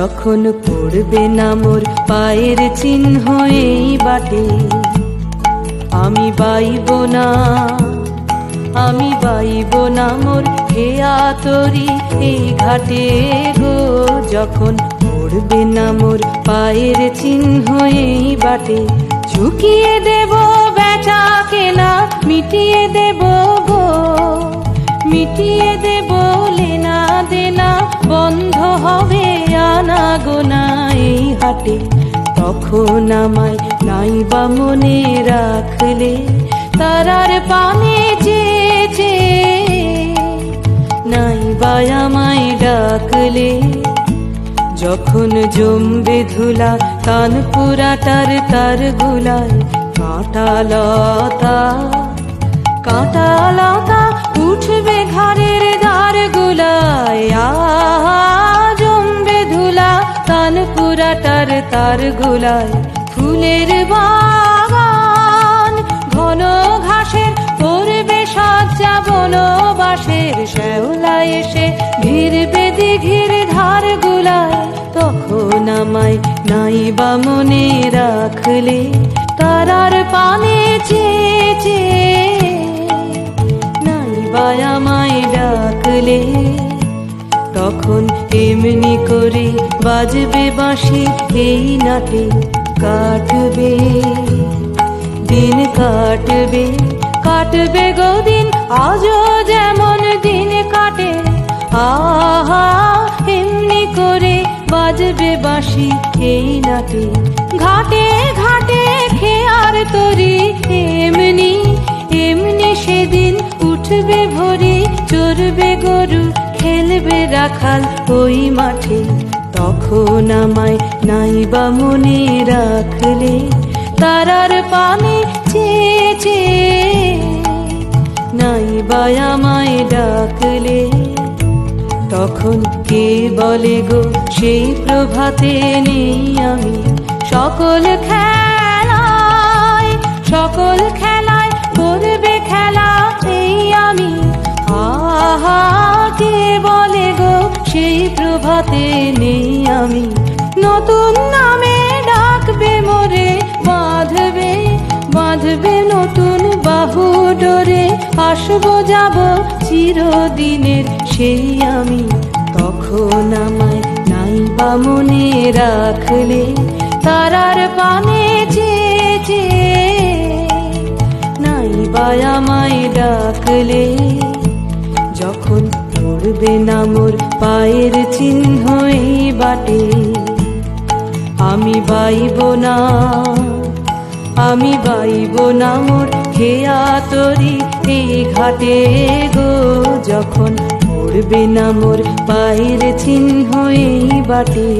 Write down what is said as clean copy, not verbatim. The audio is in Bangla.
যখন পড়বে না মোর পায়ের চিহ্ন এই বাটে, আমি বাইব না, আমি বাইব না মোর হেয়া তরি এই ঘাটে গো। যখন পড়বে না মোর পায়ের চিহ্ন এই বাটে, ঝুঁকিয়ে দেব বেচা কেনা, মিটিয়ে দেব গো, মিটিয়ে দেব লেনা দেনা, বন্ধ হবে আনা গোনা এই হাটে। তখন আমায় নাইবা মনে রাখলে, তারার পানে চেয়েছে নাইবা আমায় ডাকলে। যখন জমবে ধুলা কান পুরাটার তার গুলায়, কাঁটা লতা কাঁটা লতা উঠবে ঘরের দ্বার গুলায়। জমবে ধুলা কান পুরাটার তার গুলায়, ফুলের বাগান ঘন ঘাসের পড়বে সজ্জা বনবাসের, শ্যাওলা এসে ঘিরবে দিঘির ধার গুলায়। তখন আমায় নাইবা মনে রাখলে, তারার পানে চেয়েছে নাইবা আমায় ডাকলে। তখন এমনি করে বাজবে বাঁশি এই নাটে, কাটবে দিন কাটবে, কাটবে গো দিন আজও যেমন দিন কাটে। আহা এমনি করে বাজবে বাঁশি এই নাটে, ঘাটে ঘাটে খেয়ার তরি এমনি এমনি সেদিন উঠবে ভরি, চড়বে গরু খেলবে রাখাল ওই মাঠে। তখন আমায় নাইবা মনে রাখলে, তারার পানে চেয়েছে নাইবা আমায় ডাকলে। তখন কে বলে গো সেই প্রভাতে নেই আমি, সকল খেলায় সকল খেলায় করবে খেলা এই আমি। আহা কে বলে গো সেই প্রভাতে নেই আমি, নতুন নামে ডাকবে মোরে, বাঁধবে বাঁধবে নতুন বাহু ডোরে, আসবো যাব চিরদিনের সেই আমি। তখন আমায় নাইবা মনে রাখলে, তারার পানে চেয়েছে নাইবা আমায় ডাকলে। যখন পড়বে না মোর পায়ের চিহ্ন এই বাটে, আমি বাইব না, আমি বাইব না মোর হেয়া তরি এই ঘাটে গো। যখন পড়বে না মোর পায়ের চিহ্ন এই বাটে।